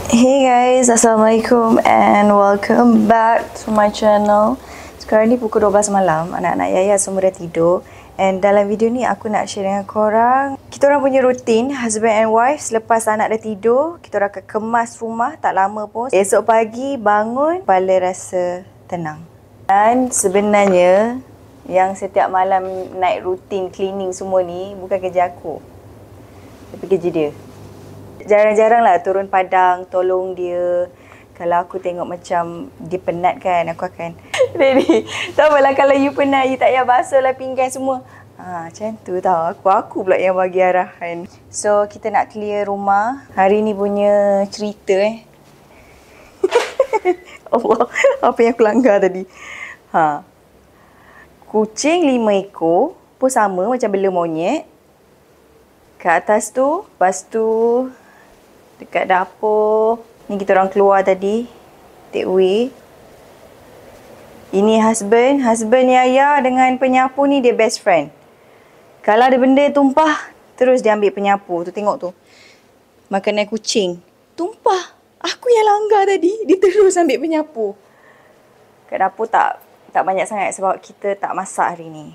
Hey guys, Assalamualaikum and welcome back to my channel. Sekarang ni pukul 12 malam, anak-anak Yaya semua dah tidur. And dalam video ni aku nak share dengan korang kita orang punya rutin husband and wife selepas anak dah tidur. Kita orang akan kemas rumah tak lama pun. Esok pagi bangun, kepala rasa tenang. Dan sebenarnya yang setiap malam naik rutin cleaning semua ni bukan kerja aku, tapi kerja dia. Jarang-jarang lah turun padang tolong dia. Kalau aku tengok macam dia penat kan, aku akan Daddy, tak apalah kalau you penat, you tak payah basuh lah pinggan semua. Macam tu tau. Aku pula yang bagi arahan. So kita nak clear rumah. Hari ni punya cerita Allah, apa yang aku langgar tadi. Kucing 5 ekor pun sama macam bela monyet. Kat atas tu, lepas tu dekat dapur. Ni kita orang keluar tadi, take away. Ini husband Yaya dengan penyapu ni dia best friend. Kalau ada benda tumpah, terus dia ambil penyapu. Tu tengok tu, makanan kucing tumpah, aku yang langgar tadi, dia terus ambil penyapu. Kat dapur tak banyak sangat sebab kita tak masak hari ni.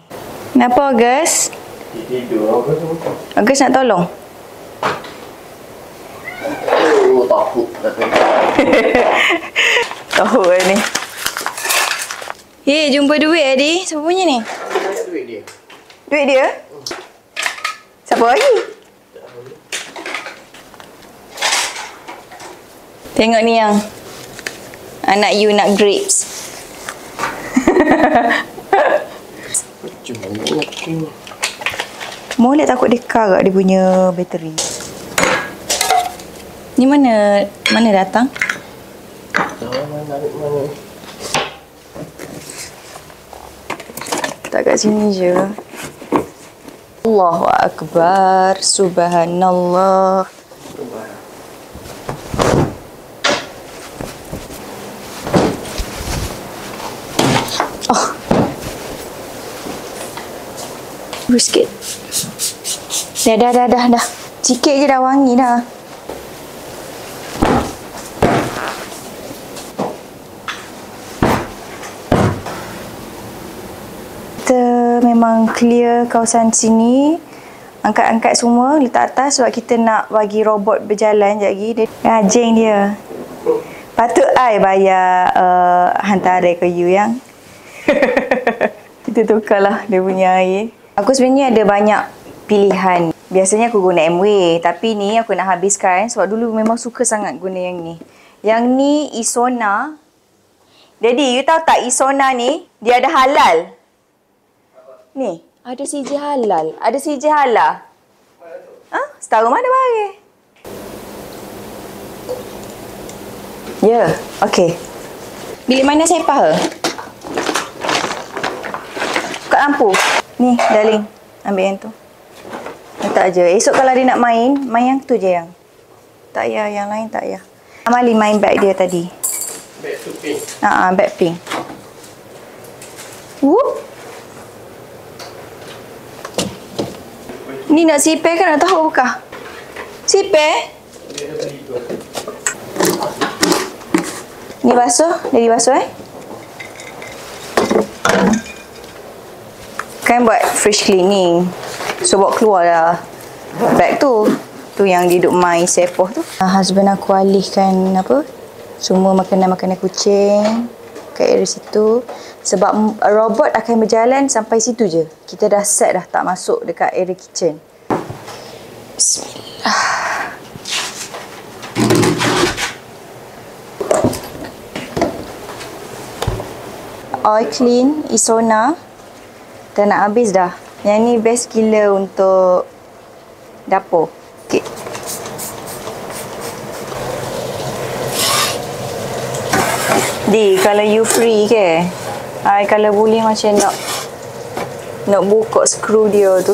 Kenapa Agus? Tidur apa tu? Agus nak tolong? Takut Tahu lah ni. Jumpa duit Adi. Siapa punya ni? Duit dia. Duit dia? Siapa lagi? Tengok ni yang anak you nak grapes. Macam mana nak kena? Molek takut dia karat dia punya bateri. Ni mana datang? Mana? Tak kat sini je. Allahu Akbar. Subhanallah. Oh. Sikit. Dah. Sikit je dah wangi dah. Kita memang clear kawasan sini. Angkat-angkat semua, letak atas sebab kita nak bagi robot berjalan sekejap lagi. Dia rajin dia. Patut I bayar hantar ke you yang. Kita tukarlah dia punya air. Aku sebenarnya ada banyak pilihan. Biasanya aku guna MW, tapi ni aku nak habiskan sebab dulu memang suka sangat guna yang ni. Yang ni Isona. Daddy, you tahu tak Isona ni dia ada halal. Ni, ada CJ halal, ada CJ halal. Setara mana bagi? Ya, okey. Bilik mana saya pahal? Buka lampu. Ni, darling. Ambil yang tu. Letak je. Esok kalau dia nak main yang tu je yang. Tak payah, yang lain tak payah. Amali main bag dia tadi. Bag tu pink. Bag pink. Whoop. Ni nak sipir kan, nak tahu buka? Sipir? Ni basuh, jadi basuh Kan buat fresh cleaning. So bawa keluar lah bag tu. Tu yang dia duduk main sepoh tu. Husband aku alihkan semua makanan-makanan kucing kat area situ. Sebab robot akan berjalan sampai situ je. Kita dah set dah, tak masuk dekat area kitchen. Bismillah. Oil clean Isona dah nak habis dah. Yang ni best gila untuk dapur. Okay. Di, kalau you free ke? Kalau boleh macam nak buka skru dia tu.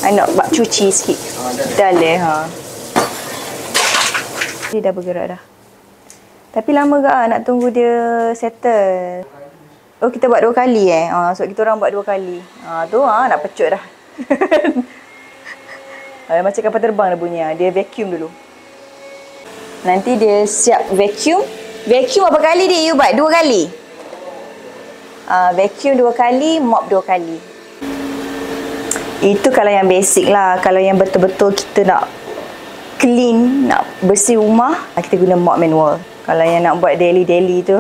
Nak buat cuci sikit. Dah leh. Dia dah bergerak dah. Tapi lama ke nak tunggu dia settle. Oh, kita buat 2 kali sebab kita orang buat 2 kali. Tu nak pecut dah. Macam kapal terbang dah bunyi. Dia vacuum dulu. Nanti dia siap vacuum. Vacuum berapa kali dia you buat? 2 kali? Vacuum 2 kali, mop 2 kali. Itu kalau yang basic lah. Kalau yang betul-betul kita nak clean, nak bersih rumah, kita guna mop manual. Kalau yang nak buat daily-daily tu,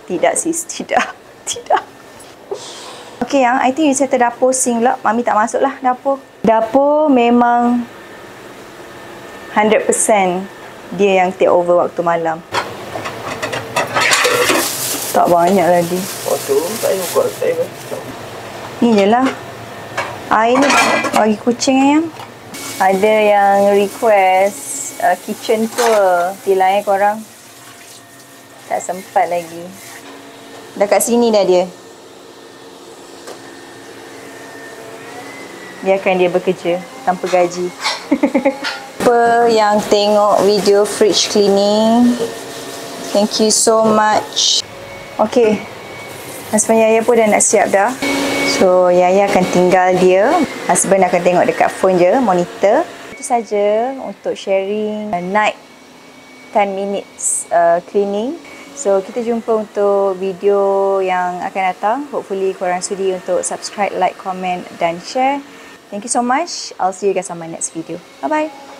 tidak sis, tidak. Okay, I think you settle dapur sink lah. Mami tak masuk lah dapur. Dapur memang 100% dia yang take over waktu malam. Tak banyak lagi. Oh tu, tak payah buat, tak payah. Ni je lah. Air ni bagi kucing ayam. Ada yang request kitchen tour. Bila korang. Tak sempat lagi. Dah kat sini dah dia. Biarkan dia bekerja tanpa gaji. Apa yang tengok video fridge cleaning, thank you so much. Okay, husband Yaya pun dah nak siap dah. So Yaya akan tinggal dia. Husband akan tengok dekat phone je, monitor. Itu saja untuk sharing night 10 minutes cleaning. So kita jumpa untuk video yang akan datang. Hopefully korang sudi untuk subscribe, like, comment dan share. Thank you so much. I'll see you guys on my next video. Bye-bye.